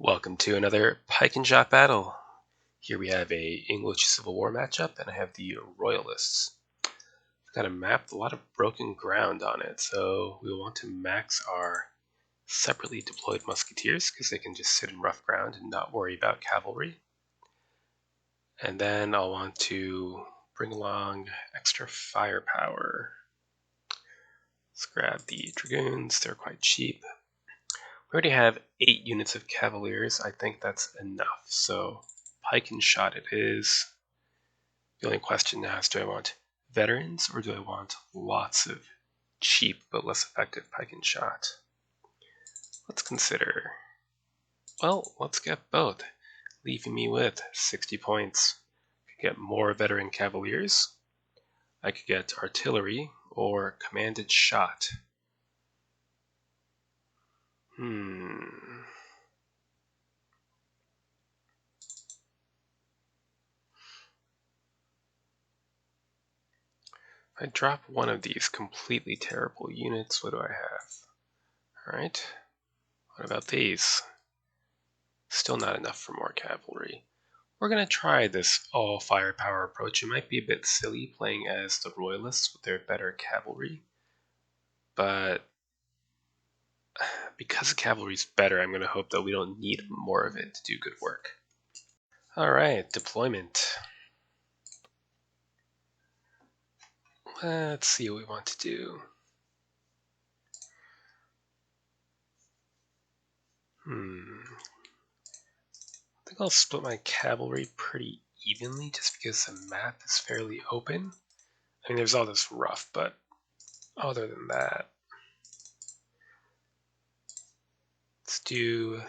Welcome to another Pike and Shot battle. Here we have a English Civil War matchup, and I have the Royalists. I've got a map with a lot of broken ground on it, so we'll want to max our separately deployed musketeers because they can just sit in rough ground and not worry about cavalry. And then I'll want to bring along extra firepower. Let's grab the dragoons, they're quite cheap. We already have 8 units of cavaliers. I think that's enough. So Pike and Shot it is. The only question now is, do I want veterans or do I want lots of cheap but less effective Pike and Shot? Let's consider. Well, let's get both, leaving me with 60 points. I could get more veteran cavaliers. I could get artillery or commanded shot. I drop one of these completely terrible units, what do I have? Alright, what about these? Still not enough for more cavalry. We're going to try this all firepower approach. It might be a bit silly playing as the Royalists with their better cavalry, but because the cavalry's better, I'm going to hope that we don't need more of it to do good work. Alright, deployment. Let's see what we want to do. I think I'll split my cavalry pretty evenly just because the map is fairly open. I mean, there's all this rough, but other than that, let's do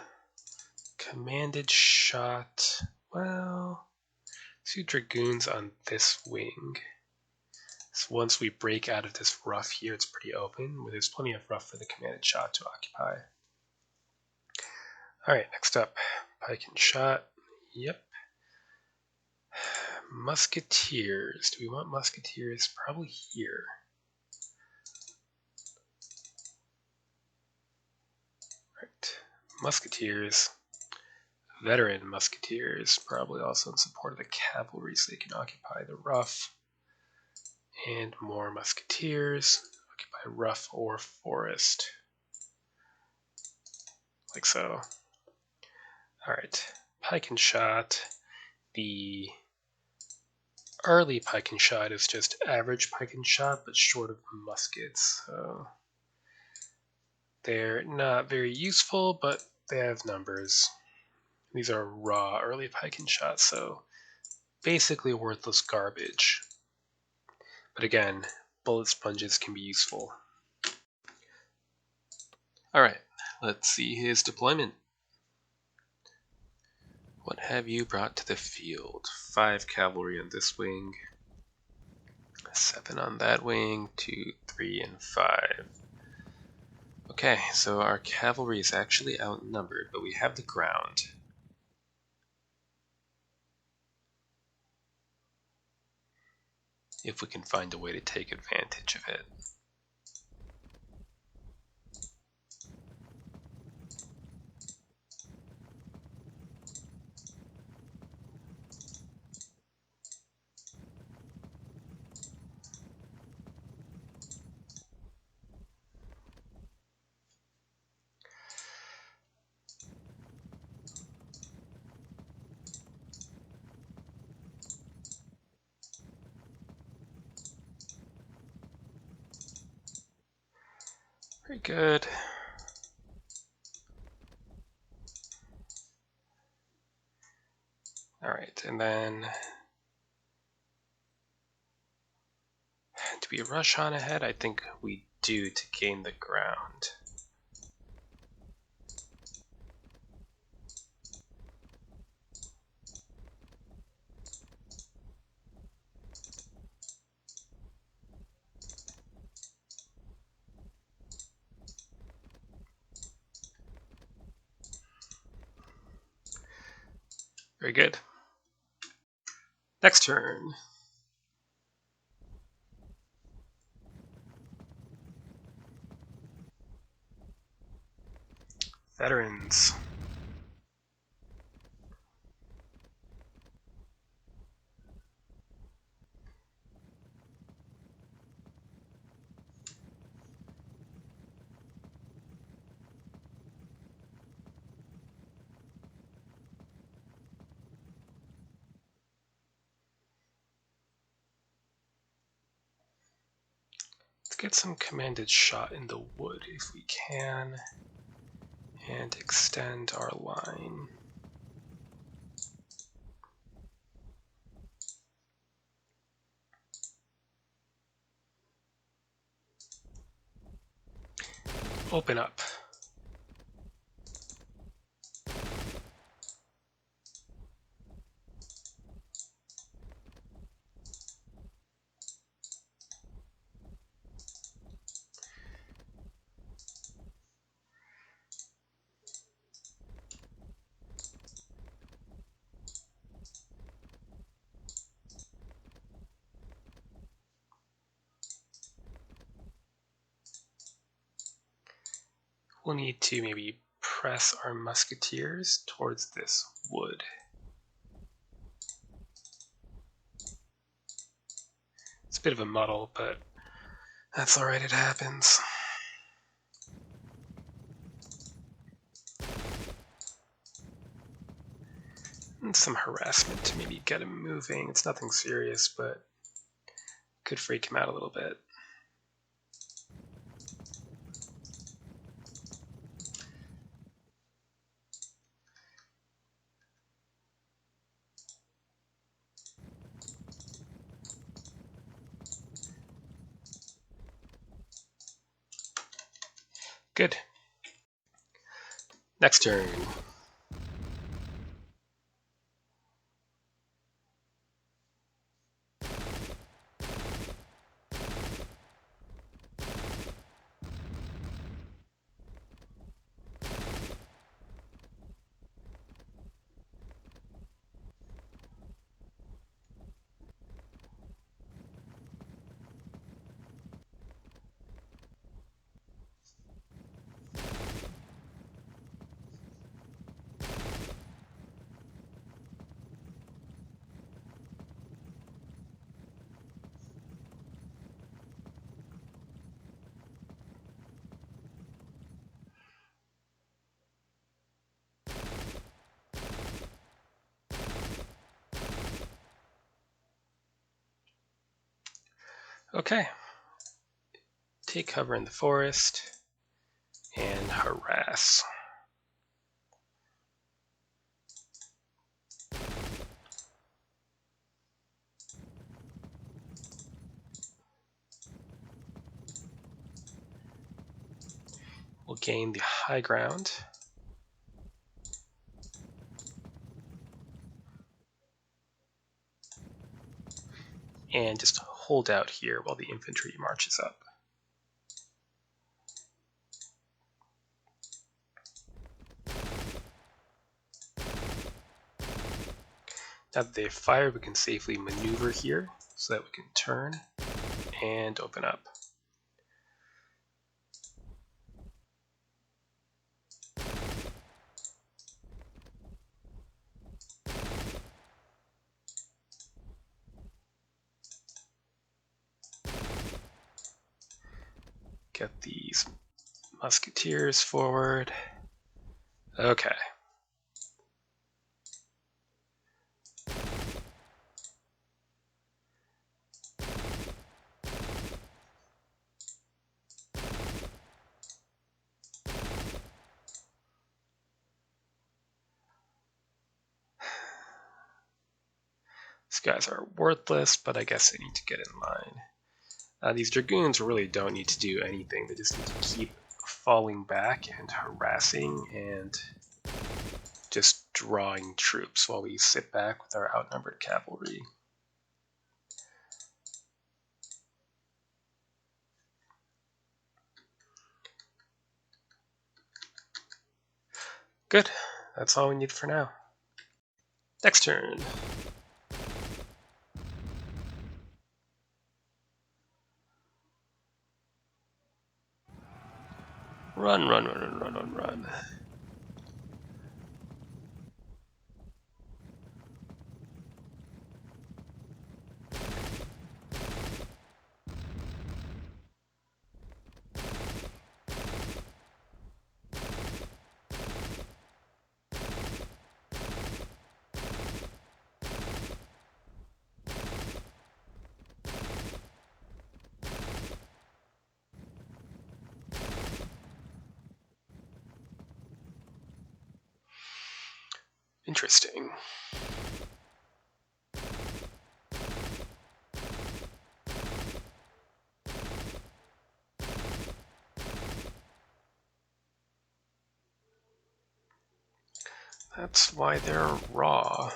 commanded shot. Well, let's do dragoons on this wing. So once we break out of this rough here, it's pretty open. There's plenty of rough for the commanded shot to occupy. Alright, next up, Pike and Shot. Yep. Musketeers. Do we want musketeers? Probably here. Right. Musketeers. Veteran musketeers, probably also in support of the cavalry so they can occupy the rough. And more musketeers, occupy rough or forest. Like so. Alright, Pike and Shot. The early Pike and Shot is just average Pike and Shot, but short of muskets. So they're not very useful, but they have numbers. These are raw early Pike and Shot, so basically worthless garbage. But again, bullet sponges can be useful. Alright, let's see his deployment. What have you brought to the field? 5 cavalry on this wing, 7 on that wing, 2, 3, and 5. Okay, so our cavalry is actually outnumbered, but we have the ground. If we can find a way to take advantage of it. Very good. Alright, and then do we rush on ahead? I think we do to gain the ground. Very good. Next turn. Veterans. get some commanded shot in the wood if we can, and extend our line. Open up. We'll need to maybe press our musketeers towards this wood. It's a bit of a muddle, but that's alright, it happens. And some harassment to maybe get him moving. It's nothing serious, but could freak him out a little bit. Good. Next turn. Okay. Take cover in the forest and harass. We'll gain the high ground. And just hold out here while the infantry marches up. Now that they've fired, we can safely maneuver here so that we can turn and open up. Get these musketeers forward. Okay. These guys are worthless, but I guess they need to get in line. These dragoons really don't need to do anything. They just need to keep falling back and harassing and just drawing troops while we sit back with our outnumbered cavalry. Good. That's all we need for now. Next turn. Run, run, run, run, run, run, run. Interesting. That's why they're raw.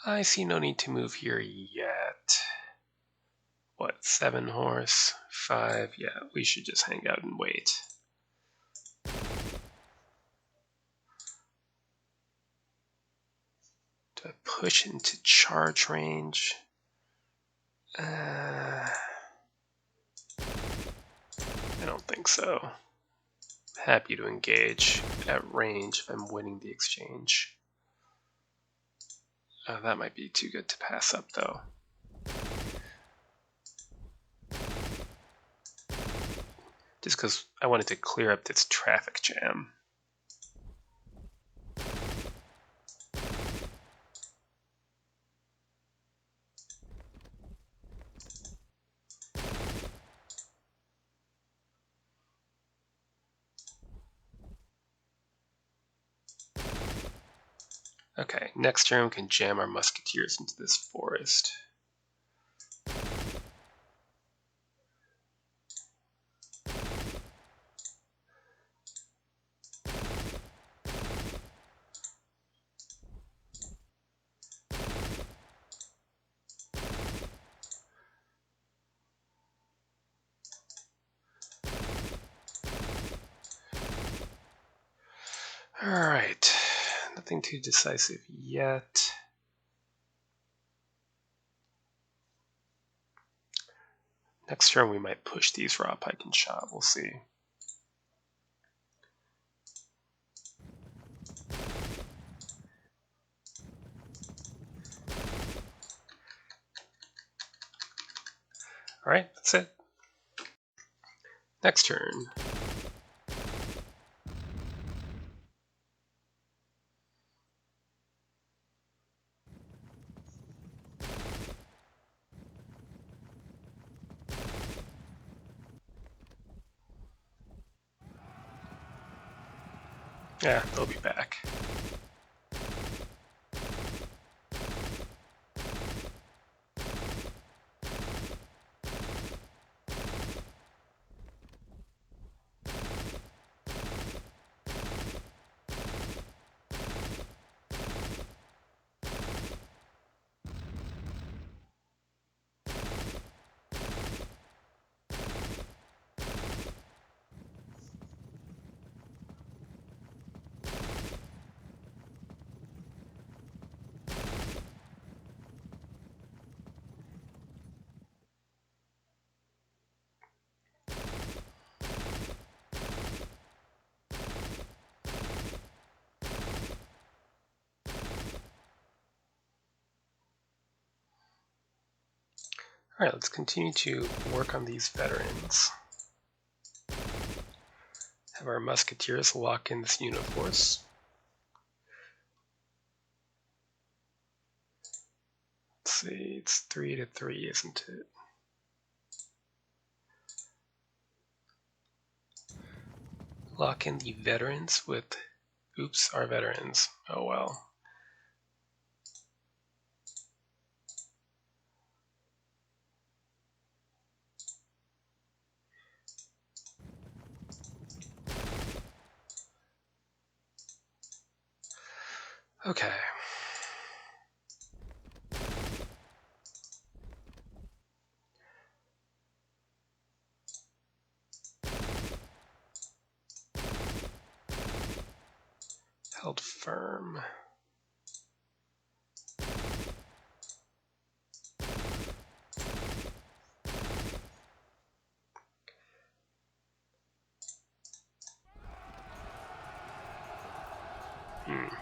I see no need to move here yet. What, 7 horse? 5? Yeah, we should just hang out and wait. Do I push into charge range? I don't think so. Happy to engage at range if I'm winning the exchange. That might be too good to pass up, though. Just because I wanted to clear up this traffic jam. Okay, next turn we can jam our musketeers into this forest. Alright, nothing too decisive yet. Next turn we might push these raw pike and shot, we'll see. Alright, that's it. Next turn. Yeah, they'll be back. Alright, let's continue to work on these veterans. Have our musketeers lock in this unit of force. Let's see, it's 3 to 3, isn't it? Lock in the veterans with, oops, our veterans. Oh well. Okay. Held firm.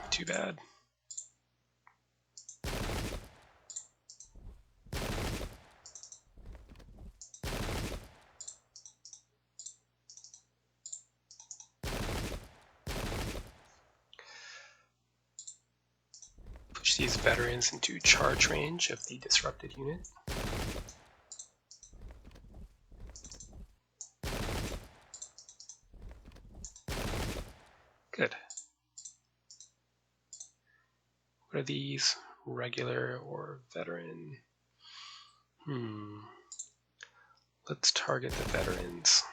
Too bad. these veterans into charge range of the disrupted unit. Good. What are these? Regular or veteran? Let's target the veterans.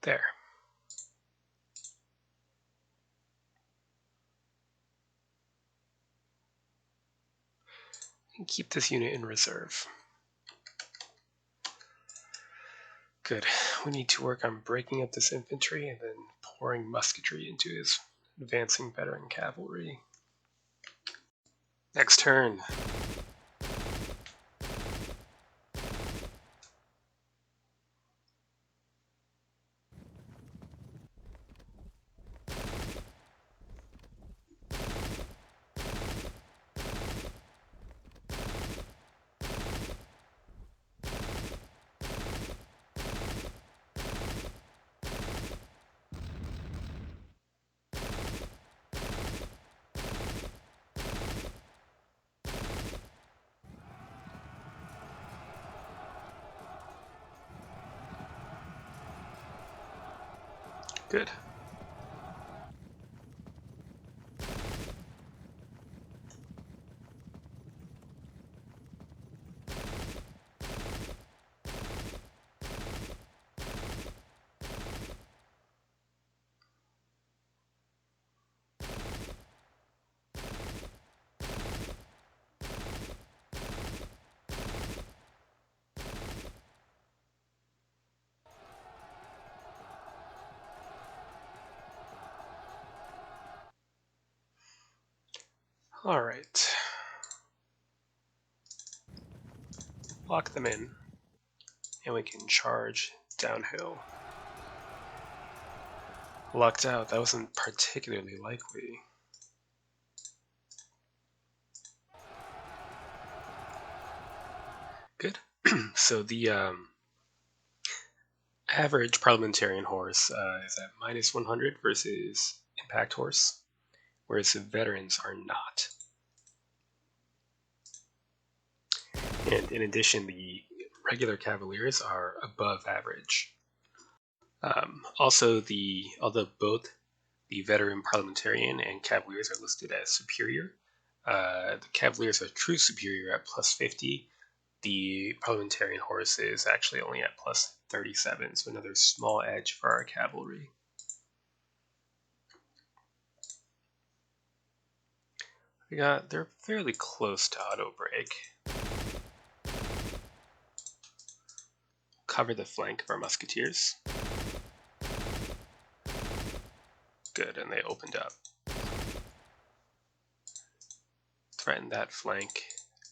There. And keep this unit in reserve. Good. We need to work on breaking up this infantry and then pouring musketry into his advancing veteran cavalry. Next turn. Good. All right. Lock them in, and we can charge downhill. Lucked out. That wasn't particularly likely. Good. So the average parliamentarian horse is at -100 versus impact horse, whereas the veterans are not. And in addition, the regular cavaliers are above average. Also, although both the veteran parliamentarian and cavaliers are listed as superior, the cavaliers are true superior at +50. The parliamentarian horse is actually only at +37, so another small edge for our cavalry. They're fairly close to auto break. Cover the flank of our musketeers. Good, and they opened up. Threaten that flank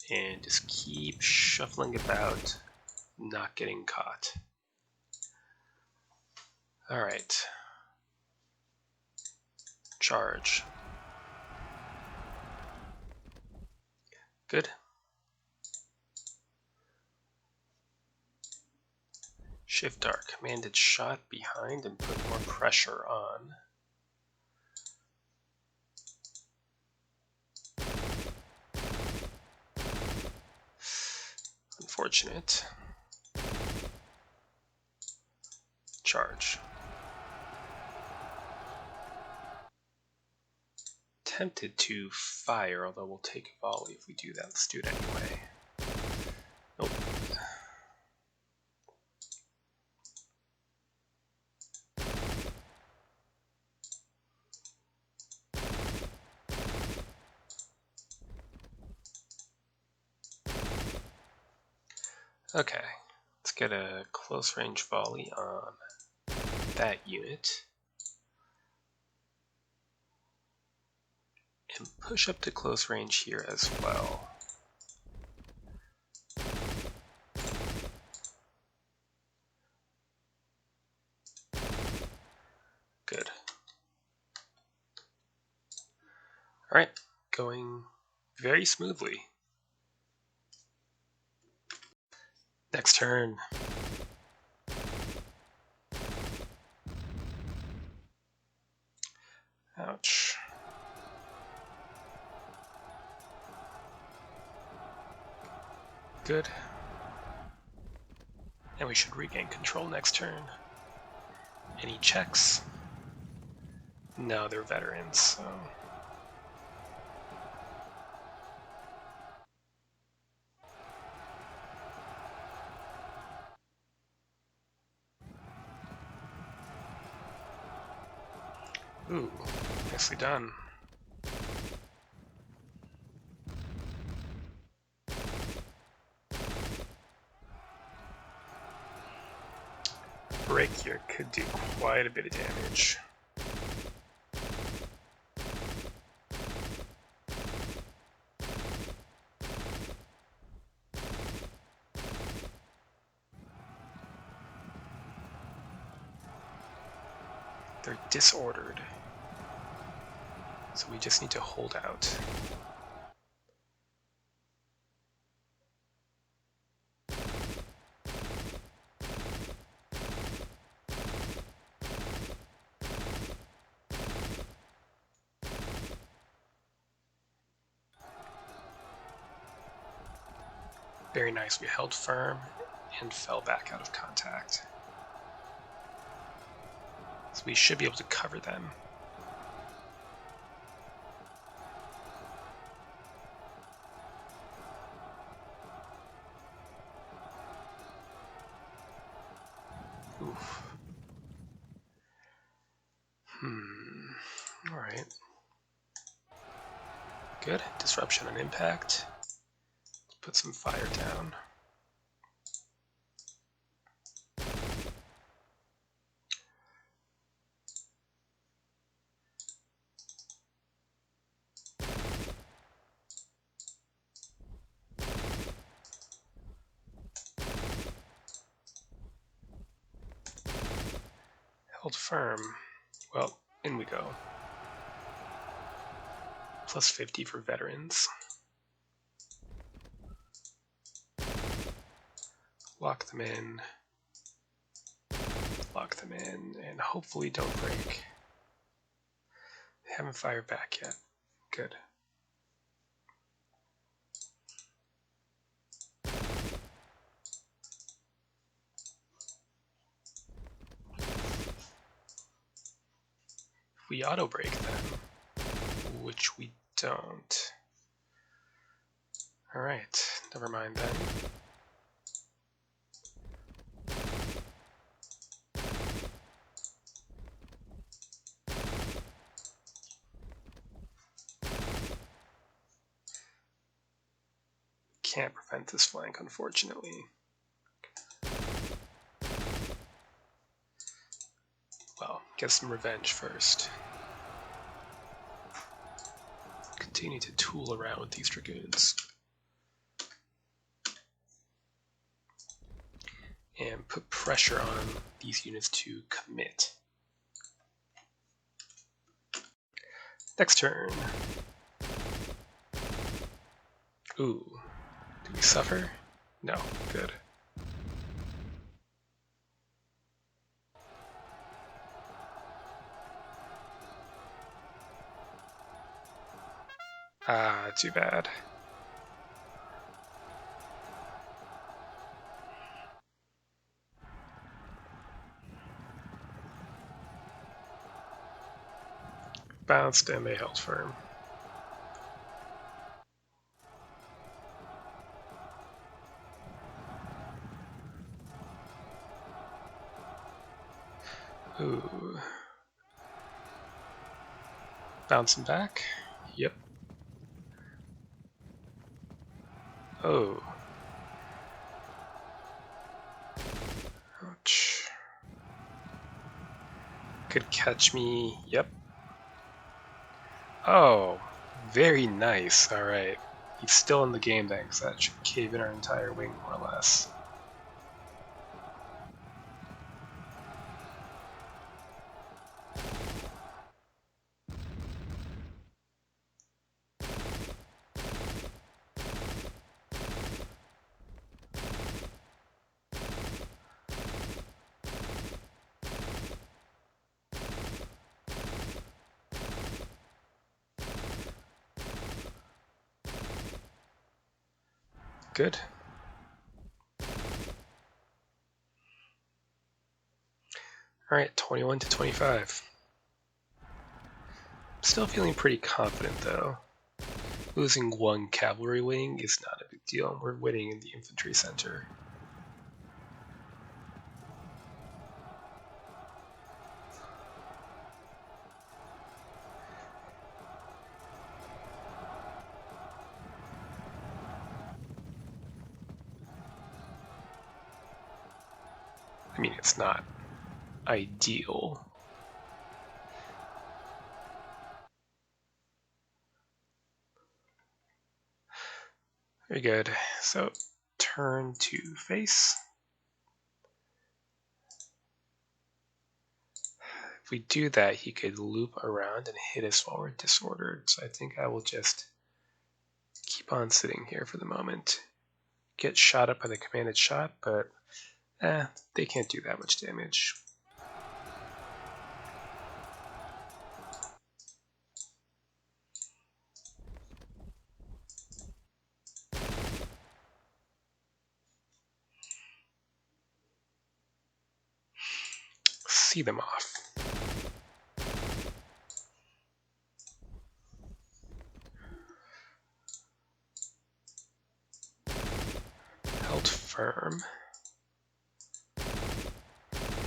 and just keep shuffling about, not getting caught. All right. Charge. Good. Shift our commanded shot behind and put more pressure on. Unfortunate. Charge. Tempted to fire, although we'll take a volley if we do that. Let's do it anyway. Nope. Okay, let's get a close range volley on that unit. And push up to close range here as well. Alright, going very smoothly. Next turn. Ouch. Good. And we should regain control next turn. Any checks? No, they're veterans, so... Ooh, nicely done. Break here could do quite a bit of damage. They're disordered, so we just need to hold out. Very nice, we held firm and fell back out of contact. So we should be able to cover them. Oof. Alright. Good. Disruption and impact. Let's put some fire down. Held firm. Well, in we go. Plus 50 for veterans. Lock them in. Lock them in, and hopefully don't break. They haven't fired back yet. Good. If we auto-break them, which we don't. Alright, never mind then. Can't prevent this flank, unfortunately. Well, get some revenge first. Continue to tool around with these dragoons. And put pressure on these units to commit. Next turn. Ooh. Do we suffer? No. Good. Ah, too bad. Bounced and they held firm. Ooh. Bouncing back? Yep. Oh. Ouch. Could catch me. Yep. Oh, very nice. Alright. He's still in the game, thanks. That should cave in our entire wing, more or less. Good. All right, 21 to 25. Still feeling pretty confident though. Losing one cavalry wing is not a big deal. We're winning in the infantry center. I mean, it's not ideal. Very good. So turn to face. If we do that, he could loop around and hit us while we're disordered. So I think I will just keep on sitting here for the moment. Get shot up by the commanded shot, but they can't do that much damage. See them off. Held firm.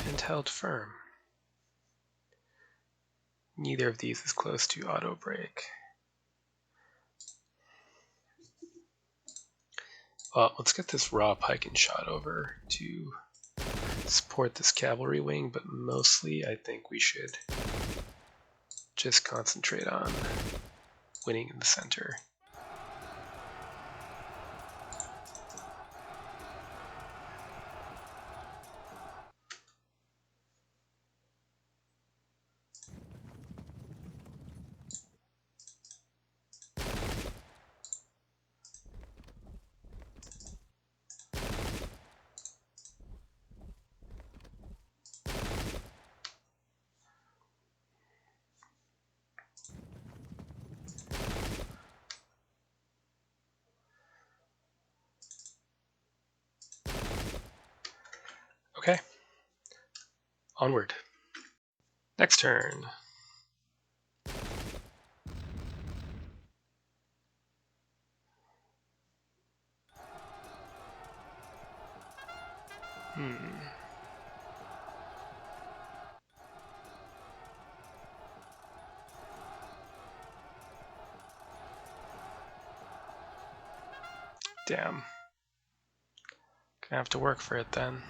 And held firm. Neither of these is close to auto break. Well, let's get this raw pike and shot over to support this cavalry wing, but mostly I think we should just concentrate on winning in the center. Okay, onward. Next turn. Damn. Gonna have to work for it then.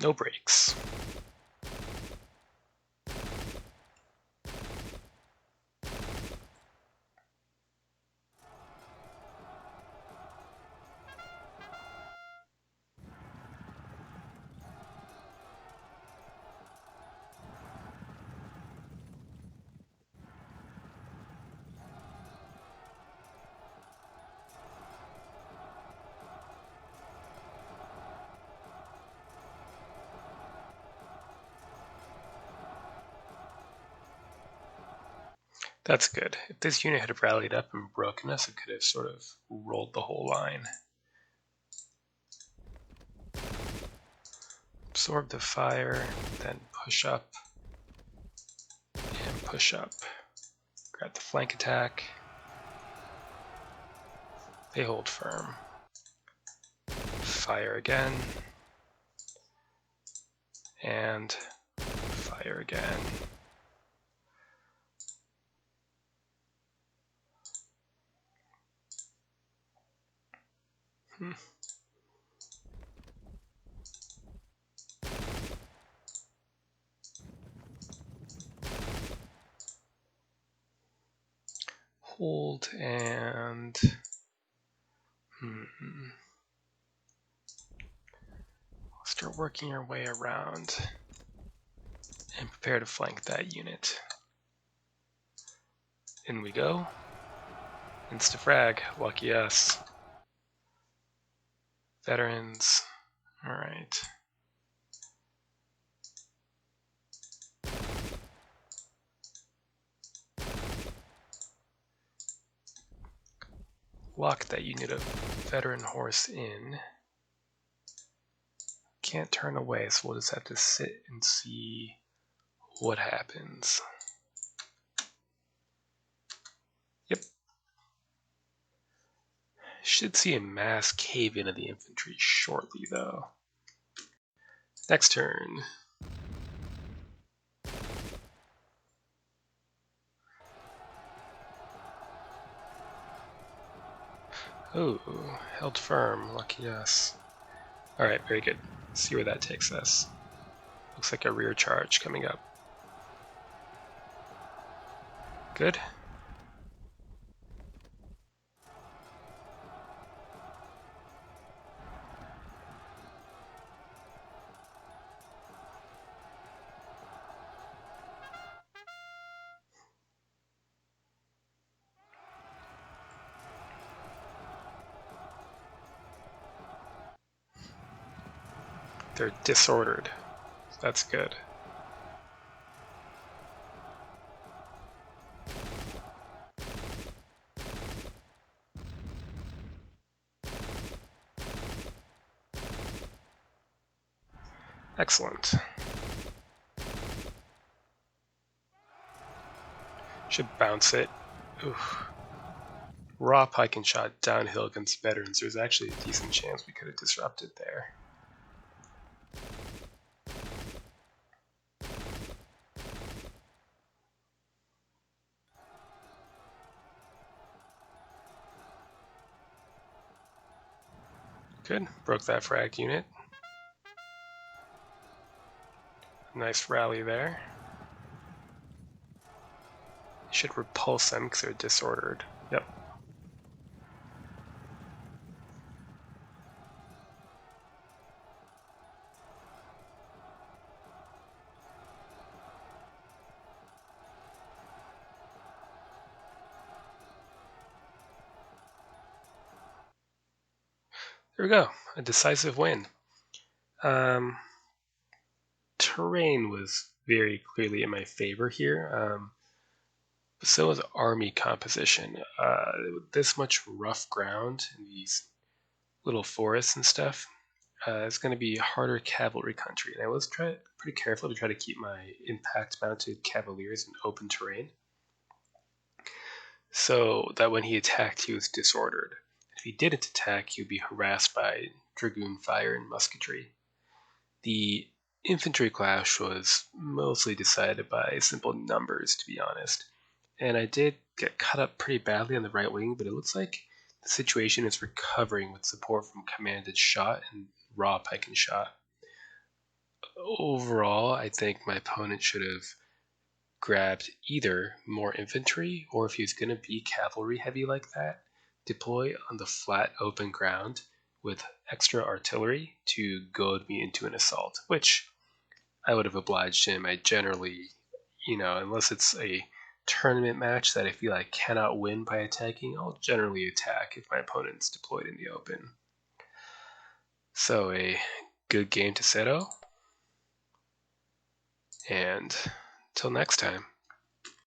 No breaks. That's good. If this unit had rallied up and broken us, it could have sort of rolled the whole line. Absorb the fire, then push up and push up. Grab the flank attack. They hold firm. Fire again. And fire again. Hold and let's start working our way around and prepare to flank that unit. In we go. Insta-frag, lucky us. Veterans, alright. Lock that unit of veteran horse in. Can't turn away, so we'll just have to sit and see what happens. Yep. Should see a mass cave in of the infantry shortly, though. Next turn. Oh, held firm. Lucky us. Alright, very good. Let's see where that takes us. Looks like a rear charge coming up. Good. They're disordered. That's good. Excellent. Should bounce it. Oof. Raw pike and shot downhill against veterans. There's actually a decent chance we could have disrupted there. Good. Broke that frag unit. Nice rally there. Should repulse them because they're disordered. Yep. There we go. A decisive win. Terrain was very clearly in my favor here. But so was army composition. This much rough ground in these little forests and stuff, it's going to be harder cavalry country. And I was pretty careful to try to keep my impact-mounted cavaliers in open terrain, so that when he attacked, he was disordered. If he didn't attack, he would be harassed by dragoon fire and musketry. The infantry clash was mostly decided by simple numbers, to be honest. And I did get cut up pretty badly on the right wing, but it looks like the situation is recovering with support from commanded shot and raw pike and shot. Overall, I think my opponent should have grabbed either more infantry, or if he was going to be cavalry heavy like that, deploy on the flat open ground with extra artillery to goad me into an assault, which I would have obliged him. I generally, unless it's a tournament match that I feel I cannot win by attacking, I'll generally attack if my opponent's deployed in the open. So a good game to settle, and till next time.